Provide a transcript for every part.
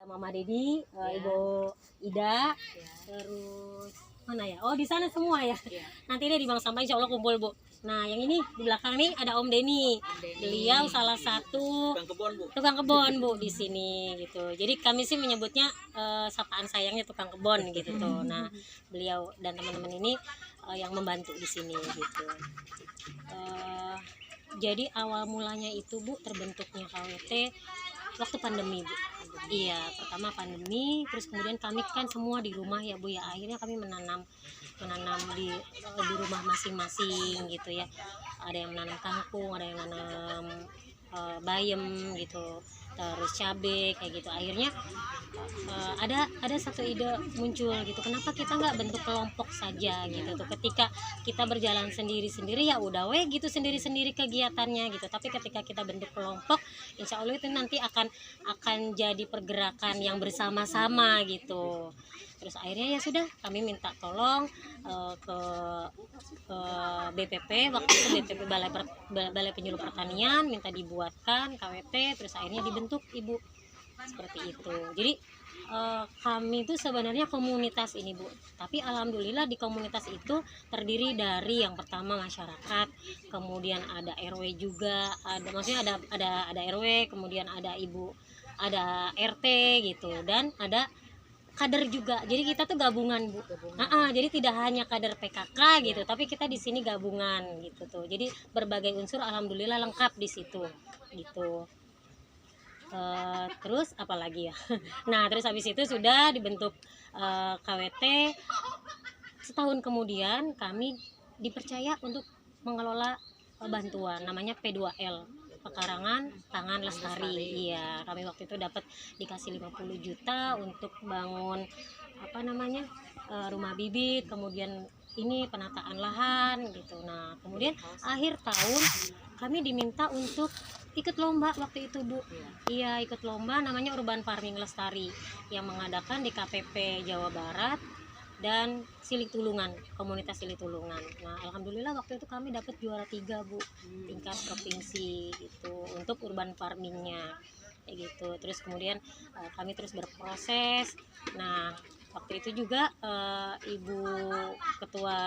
Mama Dedi, Ibu Ida, terus mana ya? Oh, di sana semua ya. Nanti deh di bank sampah insya Allah kumpul, Bu. Nah, yang ini di belakang nih ada Om Denny. Beliau salah satu tukang kebun, Bu, di sini gitu. Jadi kami sih menyebutnya sapaan sayangnya tukang kebun gitu tuh. Nah, beliau dan teman-teman ini yang membantu di sini gitu. Jadi awal mulanya itu, Bu, terbentuknya KWT waktu pandemi, Bu. Iya, pertama pandemi, terus kemudian kami kan semua di rumah ya, Bu ya. Akhirnya kami menanam di rumah masing-masing gitu ya. Ada yang menanam kangkung, ada yang menanam bayam gitu, terus cabai kayak gitu. Akhirnya ada satu ide muncul gitu, kenapa kita nggak bentuk kelompok saja gitu tuh. Ketika kita berjalan sendiri-sendiri ya udah gitu sendiri-sendiri kegiatannya gitu, tapi ketika kita bentuk kelompok insya Allah itu nanti akan jadi pergerakan yang bersama-sama gitu. Terus akhirnya ya sudah kami minta tolong ke BPP, waktu itu BPP Balai Penyuluh Pertanian, minta dibuatkan KWT, terus akhirnya dibentuk, Ibu, seperti itu. Jadi kami itu sebenarnya komunitas ini, Bu, tapi alhamdulillah di komunitas itu terdiri dari yang pertama masyarakat, kemudian ada RW juga, maksudnya ada RW, kemudian ada ibu, ada RT gitu, dan ada kader juga. Jadi kita tuh gabungan, Bu. Jadi tidak hanya kader PKK gitu, tapi kita di sini gabungan gitu tuh. Jadi berbagai unsur alhamdulillah lengkap di situ gitu. Terus apalagi ya. Nah, terus habis itu sudah dibentuk KWT. Setahun kemudian kami dipercaya untuk mengelola bantuan namanya P2L, Pekarangan Tangan Lestari. Iya, kami waktu itu dapat dikasih 50 juta untuk bangun rumah bibit, kemudian ini penataan lahan gitu. Nah, kemudian akhir tahun kami diminta untuk ikut lomba waktu itu, Bu. Iya, ikut lomba namanya Urban Farming Lestari yang mengadakan di KPP Jawa Barat dan Silik Tulungan, komunitas Silik Tulungan. Nah, alhamdulillah waktu itu kami dapat juara 3, Bu, tingkat provinsi gitu untuk urban farmingnya kayak gitu. Terus kemudian kami terus berproses. Nah, waktu itu juga Ibu Ketua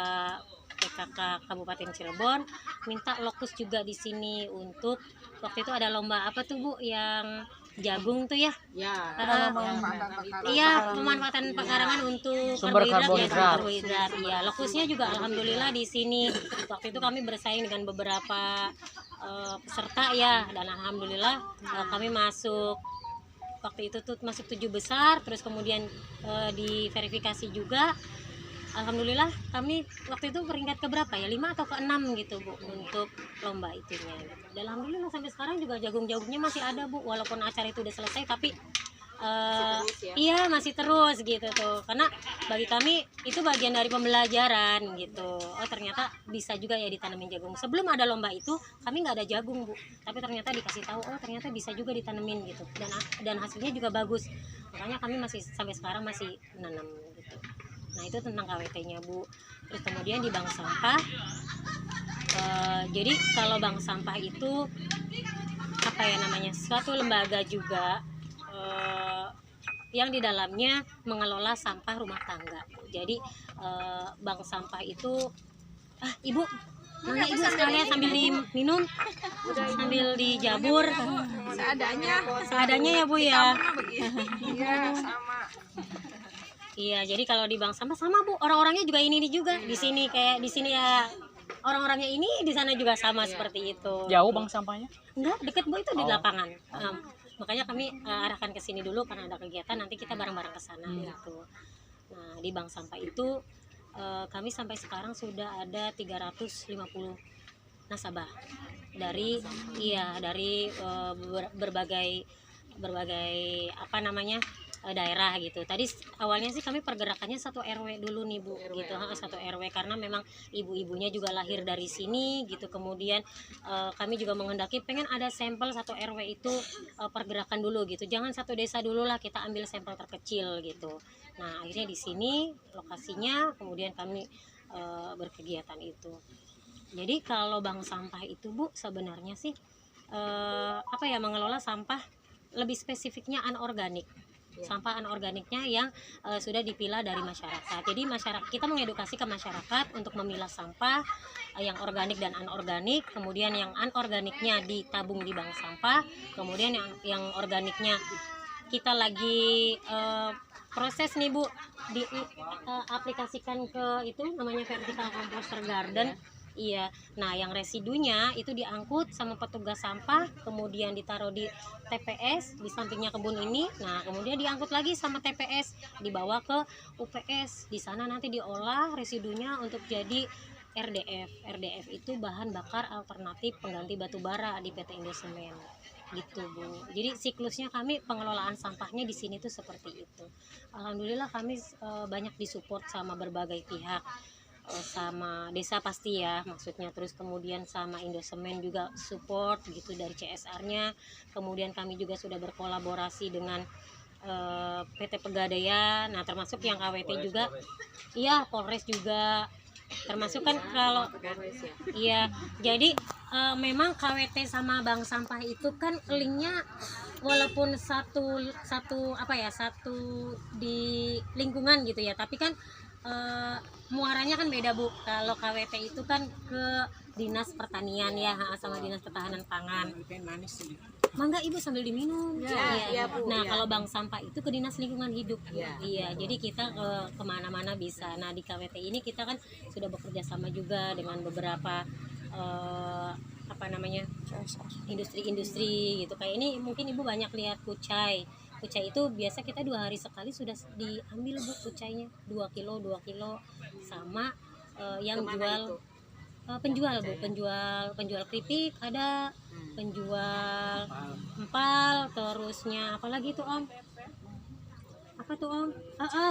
PKK Kabupaten Cirebon minta lokus juga di sini untuk waktu itu ada lomba apa tuh, Bu, yang jagung tuh ya? Iya, pemanfaatan pekarangan untuk sumber karbohidrat. karbohidrat. Iya, lokusnya juga alhamdulillah di sini. Waktu itu kami bersaing dengan beberapa peserta ya, dan alhamdulillah kami masuk. Waktu itu tuh masuk 7 besar, terus kemudian diverifikasi juga. Alhamdulillah kami waktu itu peringkat keberapa ya, 5 atau ke-6 gitu, Bu, untuk lomba itunya. Dan alhamdulillah sampai sekarang juga jagung-jagungnya masih ada, Bu, walaupun acara itu udah selesai, tapi iya masih terus gitu tuh, karena bagi kami itu bagian dari pembelajaran gitu. Oh, ternyata bisa juga ya ditanamin jagung. Sebelum ada lomba itu kami nggak ada jagung, Bu, tapi ternyata dikasih tahu, oh ternyata bisa juga ditanemin gitu, dan hasilnya juga bagus. Makanya kami masih sampai sekarang masih menanam gitu. Nah, itu tentang KWT-nya, Bu. Terus kemudian di bank sampah, jadi kalau bank sampah itu apa ya namanya, suatu lembaga juga yang di dalamnya mengelola sampah rumah tangga. Jadi bank sampah itu Ibu, mana Ibu sekalian sambil diminum, sambil dijabur, seadanya ya, Bu ya. Iya, sama. Iya, jadi kalau di bank sampah sama, Bu, orang-orangnya juga ini juga di sini, kayak di sini ya orang-orangnya ini, di sana juga sama seperti itu. Jauh bank sampahnya? Enggak, deket, Bu, itu di lapangan. Makanya kami arahkan ke sini dulu karena ada kegiatan, nanti kita bareng-bareng ke sana gitu. Nah, di bank sampah itu kami sampai sekarang sudah ada 350 nasabah dari berbagai daerah gitu. Tadi awalnya sih kami pergerakannya satu RW dulu nih, Bu, gitu. Satu RW karena memang ibu-ibunya juga lahir dari sini gitu. Kemudian kami juga menghendaki pengen ada sampel satu RW itu pergerakan dulu gitu. Jangan satu desa dulu lah, kita ambil sampel terkecil gitu. Nah, akhirnya di sini lokasinya, kemudian kami berkegiatan itu. Jadi kalau bank sampah itu, Bu, sebenarnya sih mengelola sampah lebih spesifiknya anorganik. sampah anorganiknya yang sudah dipilah dari masyarakat. Jadi masyarakat, kita mengedukasi ke masyarakat untuk memilah sampah yang organik dan anorganik, kemudian yang anorganiknya ditabung di bank sampah, kemudian yang organiknya kita lagi proses nih Bu, aplikasikan ke itu namanya vertical composter garden. Iya, nah yang residunya itu diangkut sama petugas sampah, kemudian ditaruh di TPS di sampingnya kebun ini. Nah kemudian diangkut lagi sama TPS, dibawa ke UPS. Di sana nanti diolah residunya untuk jadi RDF. RDF itu bahan bakar alternatif pengganti batu bara di PT Indosemen. Gitu Bu. Jadi siklusnya kami pengelolaan sampahnya di sini tuh seperti itu. Alhamdulillah kami banyak disupport sama berbagai pihak, sama desa pasti ya maksudnya, terus kemudian sama Indosemen juga support gitu dari CSR-nya. Kemudian kami juga sudah berkolaborasi dengan PT Pegadaian, nah termasuk yang KWT juga, iya Polres juga termasuk kan kalau iya. Jadi memang KWT sama bank sampah itu kan linknya walaupun satu apa ya, satu di lingkungan gitu ya, tapi kan muaranya kan beda Bu. Kalau KWT itu kan ke Dinas Pertanian ya, sama Dinas Ketahanan Pangan. Mangga Ibu sambil diminum. Iya, Bu. Nah Ya. kalau bank sampah itu ke Dinas Lingkungan Hidup. Ya. Iya, jadi kita kemana-mana bisa. Nah di KWT ini kita kan sudah bekerja sama juga dengan beberapa apa namanya, industri-industri gitu. Kayak ini mungkin Ibu banyak lihat kucai. Kucai itu biasa kita 2 hari sekali sudah diambil Bu kucainya, 2 kilo sama yang Kemana jual itu? penjual Bu, penjual keripik ada, penjual empal, terusnya apalagi tuh Om, apa tuh Om,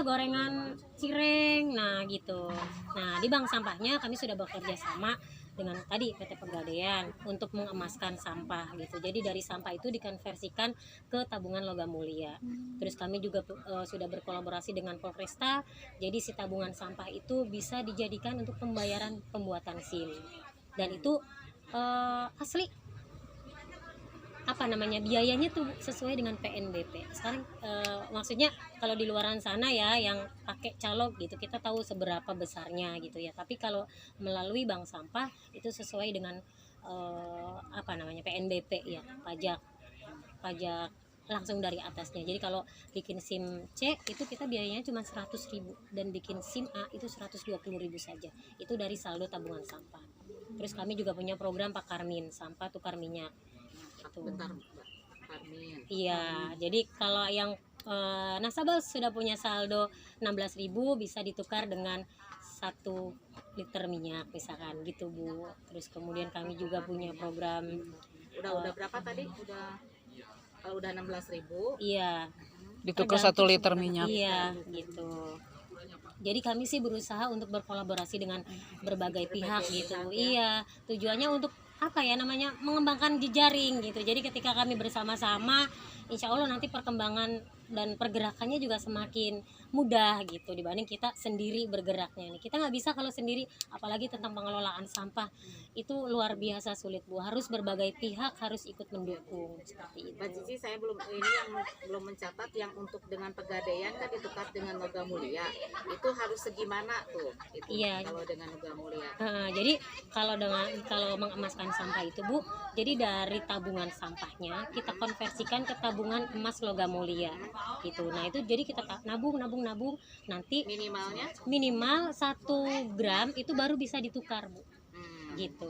gorengan cireng, nah gitu. Nah di bank sampahnya kami sudah bekerja sama dengan tadi PT Pegadaian untuk mengemaskan sampah gitu. Jadi dari sampah itu dikonversikan ke tabungan logam mulia. Terus kami juga sudah berkolaborasi dengan Polresta. Jadi si tabungan sampah itu bisa dijadikan untuk pembayaran pembuatan SIM. Dan itu asli apa namanya, biayanya tuh sesuai dengan PNBP. Sekarang maksudnya kalau di luaran sana ya yang pakai calok gitu kita tahu seberapa besarnya gitu ya. Tapi kalau melalui bank sampah itu sesuai dengan apa namanya, PNBP ya, pajak langsung dari atasnya. Jadi kalau bikin SIM C itu kita biayanya cuma 100.000 dan bikin SIM A itu 120.000 saja. Itu dari saldo tabungan sampah. Terus kami juga punya program Pakarmin, sampah tukar minyak. Bentar, Mbak. Parmin. Iya, jadi kalau yang nasabah sudah punya saldo 16.000 bisa ditukar dengan 1 liter minyak misalkan gitu Bu. Terus kemudian kami juga punya program Udah berapa tadi? Udah 16.000. iya, Ditukar 1 liter minyak. iya gitu. Jadi kami sih berusaha untuk berkolaborasi dengan berbagai pihak gitu. Iya, tujuannya untuk apa ya namanya, mengembangkan jejaring gitu. Jadi ketika kami bersama-sama, insya Allah nanti perkembangan dan pergerakannya juga semakin mudah gitu dibanding kita sendiri bergeraknya nih. Kita nggak bisa kalau sendiri, apalagi tentang pengelolaan sampah itu luar biasa sulit Bu. Harus berbagai pihak harus ikut mendukung seperti itu. Mbak Cici, saya belum mencatat yang untuk dengan Pegadaian kan ditukar dengan logam mulia. Itu harus segimana tuh? Itu Iya. kalau dengan logam mulia. Jadi kalau mengemaskan sampah itu Bu, jadi dari tabungan sampahnya kita konversikan ke tabungan emas logam mulia gitu. Nah itu jadi kita nabung nanti Minimalnya? minimal 1 gram itu baru bisa ditukar Bu gitu.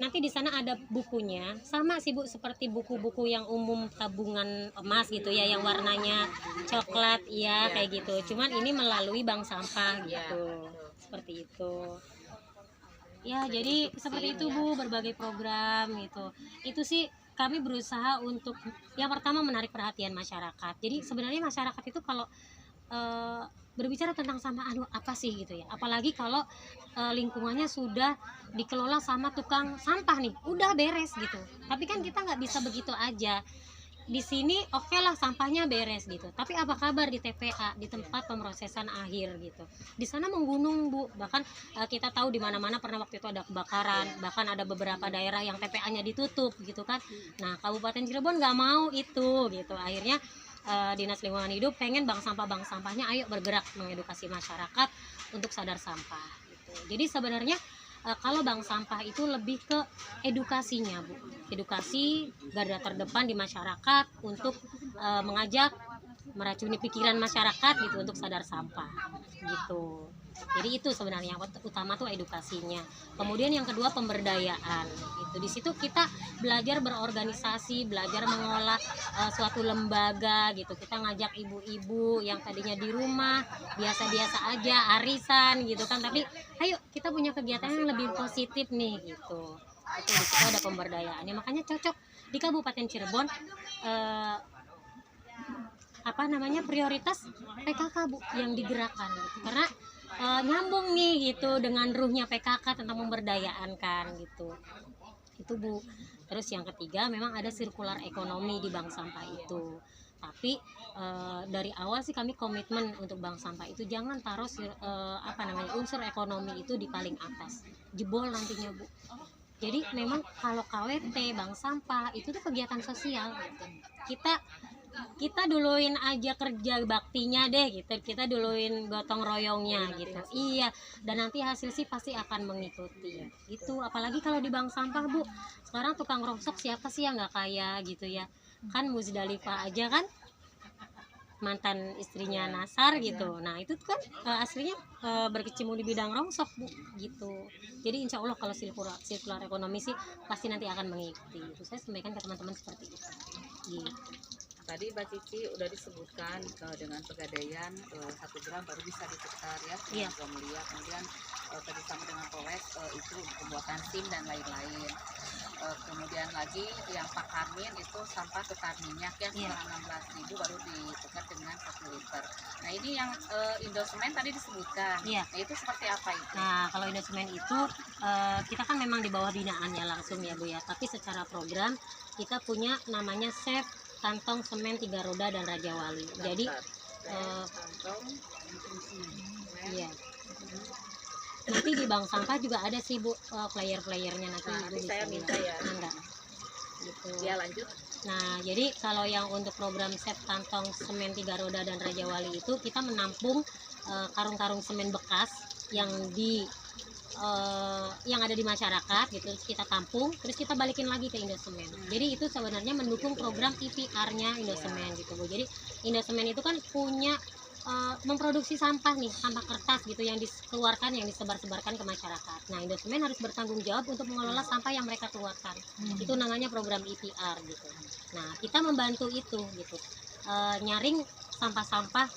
Nanti di sana ada bukunya, sama sih Bu seperti buku-buku yang umum tabungan emas gitu ya, yang warnanya coklat ya kayak gitu. Cuman ini melalui bank sampah gitu, seperti itu. Ya jadi seperti itu Bu, berbagai program gitu. Itu sih kami berusaha untuk yang pertama menarik perhatian masyarakat. Jadi sebenarnya masyarakat itu kalau berbicara tentang sampah, aduh apa sih gitu ya, apalagi kalau lingkungannya sudah dikelola sama tukang sampah nih, udah beres gitu. Tapi kan kita nggak bisa begitu aja. Di sini oke lah sampahnya beres gitu, tapi apa kabar di TPA, di tempat pemrosesan akhir gitu, di sana menggunung Bu. Bahkan kita tahu di mana-mana pernah waktu itu ada kebakaran, bahkan ada beberapa daerah yang TPA-nya ditutup gitu kan. Nah Kabupaten Cirebon nggak mau itu gitu, akhirnya Dinas Lingkungan Hidup pengen bank sampahnya ayo bergerak mengedukasi masyarakat untuk sadar sampah gitu. Jadi sebenarnya kalau bank sampah itu lebih ke edukasinya, Bu. Edukasi garda terdepan di masyarakat untuk mengajak meracuni pikiran masyarakat gitu untuk sadar sampah gitu. Jadi itu sebenarnya yang utama tuh edukasinya. Kemudian yang kedua pemberdayaan. Itu di situ kita belajar berorganisasi, belajar mengolah suatu lembaga gitu. Kita ngajak ibu-ibu yang tadinya di rumah biasa-biasa aja arisan gitu kan, tapi ayo kita punya kegiatan yang lebih positif nih gitu. Itu di situ ada pemberdayaannya. Makanya cocok di Kabupaten Cirebon prioritas PKK, Bu, yang digerakkan gitu. Karena nyambung nih gitu dengan ruhnya PKK tentang pemberdayaan kan gitu. Itu, Bu. Terus yang ketiga memang ada sirkular ekonomi di bank sampah itu. Tapi dari awal sih kami komitmen untuk bank sampah itu jangan taruh unsur ekonomi itu di paling atas. Jebol nantinya, Bu. Jadi memang kalau KWT bank sampah itu tuh kegiatan sosial gitu. Kita duluin aja kerja baktinya deh gitu, kita duluin gotong royongnya gitu. Iya, dan nanti hasil sih pasti akan mengikuti itu. Apalagi kalau di bank sampah, Bu, sekarang tukang rongsok siapa sih yang nggak kaya gitu ya kan. Musdalifah aja kan mantan istrinya Nasar gitu. Nah itu kan aslinya berkecimpung di bidang rongsok, Bu, gitu. Jadi insya Allah kalau sirkular ekonomi sih pasti nanti akan mengikuti. Itu saya sampaikan ke teman-teman seperti itu gitu. Tadi Mbak Cici udah disebutkan dengan pegadaian 1 gram baru bisa ditukar ya Iya. dengan mulia. Kemudian tadi sama dengan Polres itu pembuatan SIM dan lain-lain. Kemudian lagi yang Pak Karmin itu sampah tukar minyak ya Iya. 16.000 baru ditukar dengan 1 liter. Nah ini yang Indosemen tadi disebutkan. Iya. Nah itu seperti apa itu? Nah, kalau Indosemen itu kita kan memang di bawah binaannya langsung ya, Bu ya. Tapi secara program kita punya namanya Save Kantong Semen 3 Roda dan Raja Wali. Jadi Kantong, iya. Nanti di bank sampah juga ada sih, Bu, player-playernya nanti. Nah, Ibu nanti bisa saya minta lihat. ya. Enggak. Gitu. Ya lanjut. Nah, jadi kalau yang untuk program Save Kantong Semen 3 Roda dan Raja Wali itu kita menampung karung-karung semen bekas yang ada di masyarakat gitu, terus kita tampung, terus kita balikin lagi ke Indosemen. Jadi itu sebenarnya mendukung program IPR-nya Indosemen gitu, Bu. Jadi Indosemen itu kan punya memproduksi sampah nih, sampah kertas gitu yang dikeluarkan, yang disebar-sebarkan ke masyarakat. Nah, Indosemen harus bertanggung jawab untuk mengelola sampah yang mereka keluarkan. Itu namanya program IPR gitu. Nah, kita membantu itu gitu. Nyaring sampah-sampah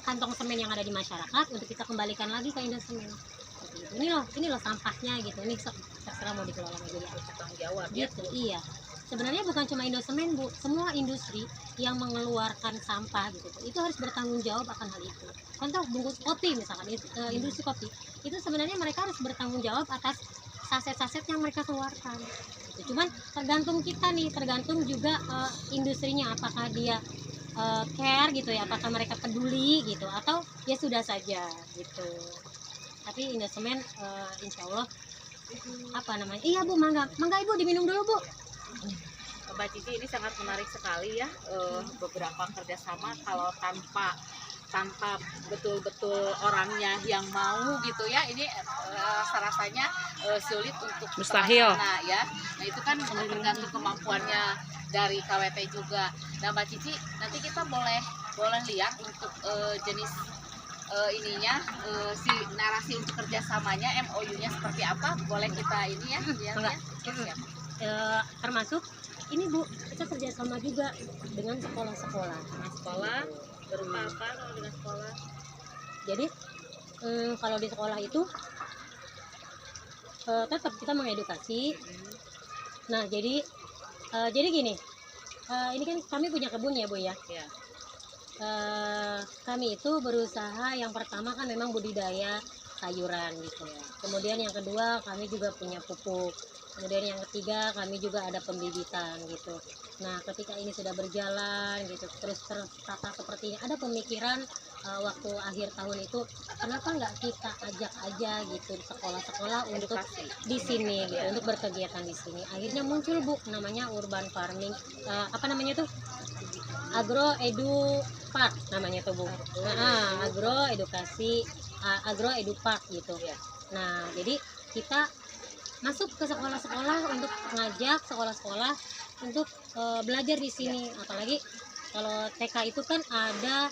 kantong semen yang ada di masyarakat untuk kita kembalikan lagi ke Indosemen. Gitu. Ini loh sampahnya gitu. Ini terserah mau dikelola jadi Tanggung jawab ya. gitu. Iya. Sebenarnya bukan cuma Indosemen, Bu, semua industri yang mengeluarkan sampah gitu itu harus bertanggung jawab akan hal itu. Contoh bungkus kopi misalkan, industri kopi itu sebenarnya mereka harus bertanggung jawab atas saset-saset yang mereka keluarkan gitu. Cuman tergantung kita nih, tergantung juga industrinya apakah dia care gitu ya, apakah mereka peduli gitu atau ya sudah saja gitu. Tapi Indosemen insya Allah iya, Bu, mangga Ibu diminum dulu, Bu. Mbak Cici, ini sangat menarik sekali ya, beberapa kerjasama kalau tanpa betul-betul orangnya yang mau gitu ya, ini rasanya sulit untuk Mustahil. terlaksana ya. Nah itu kan tergantung kemampuannya dari KWT juga. Nah Mbak Cici, nanti kita boleh lihat untuk jenis si narasi untuk kerjasamanya, MOU-nya seperti apa, boleh kita ini ya lihat ya. Siap. Termasuk ini, Bu, kita kerjasama juga dengan sekolah-sekolah. Sekolah berupa apa kalau dengan sekolah? Jadi kalau di sekolah itu tetap kita mengedukasi. Nah jadi gini, ini kan kami punya kebun ya, Bu ya. Ya. Kami itu berusaha yang pertama kan memang budidaya sayuran gitu ya. Kemudian yang kedua kami juga punya pupuk. Kemudian yang ketiga kami juga ada pembibitan gitu. Nah ketika ini sudah berjalan gitu terus tertata seperti ini, ada pemikiran waktu akhir tahun itu kenapa nggak kita ajak aja gitu sekolah-sekolah untuk di sini gitu, untuk berkegiatan di sini. Akhirnya muncul, Bu, namanya urban farming, apa namanya tuh Agro Edu Park namanya tuh Bu. Agro Edukasi Agro Edu Park gitu. Nah, jadi kita masuk ke sekolah-sekolah untuk ngajak sekolah-sekolah untuk belajar di sini. Apalagi kalau TK itu kan ada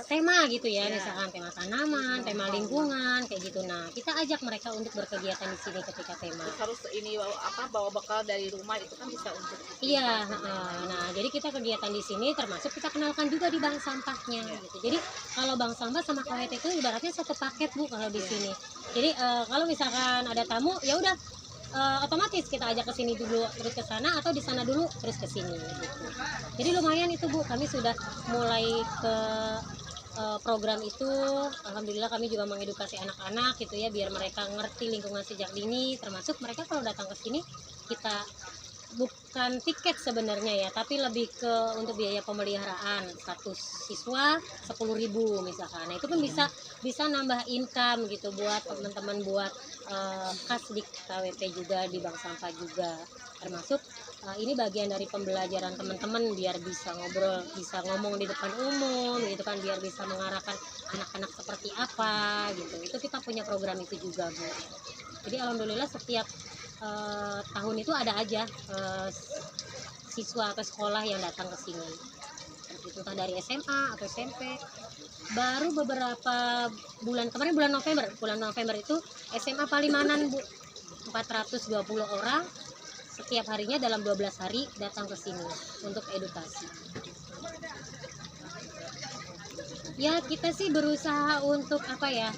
tema gitu ya, misalkan tema tanaman, tema lingkungan kayak gitu. Nah, kita ajak mereka untuk berkegiatan di sini ketika tema. Terus harus ini bawa bekal dari rumah itu kan bisa untuk Iya, nah jadi kita kegiatan di sini termasuk kita kenalkan juga di bank sampahnya gitu. Jadi kalau bank sampah sama KWT itu ibaratnya satu paket Bu kalau di sini. Jadi kalau misalkan ada tamu ya udah otomatis kita ajak ke sini dulu terus ke sana atau di sana dulu terus ke sini gitu. Jadi lumayan itu Bu, kami sudah mulai ke program itu. Alhamdulillah kami juga mengedukasi anak-anak gitu ya biar mereka ngerti lingkungan sejak dini, termasuk mereka kalau datang ke sini kita bukan tiket sebenarnya ya, tapi lebih ke untuk biaya pemeliharaan satu siswa 10.000 misalkan. Nah, itu kan bisa nambah income gitu buat teman-teman, buat kas di KWT juga, di bank sampah juga. Termasuk ini bagian dari pembelajaran teman-teman biar bisa ngobrol, bisa ngomong di depan umum gitu kan, biar bisa mengarahkan anak-anak seperti apa gitu. Itu kita punya program itu juga Bu. Jadi alhamdulillah setiap tahun itu ada aja siswa atau sekolah yang datang ke sini. Entah dari SMA atau SMP. Baru beberapa bulan kemarin, bulan November itu SMA Palimanan Bu, 420 orang setiap harinya dalam 12 hari datang ke sini untuk edukasi. Ya kita sih berusaha untuk apa ya,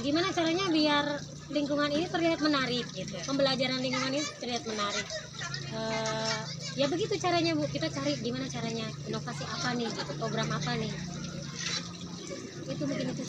gimana caranya biar lingkungan ini terlihat menarik gitu. Pembelajaran lingkungan ini terlihat menarik. Ya begitu caranya Bu, kita cari gimana caranya, inovasi apa nih gitu, program apa nih. Itu mungkin itu.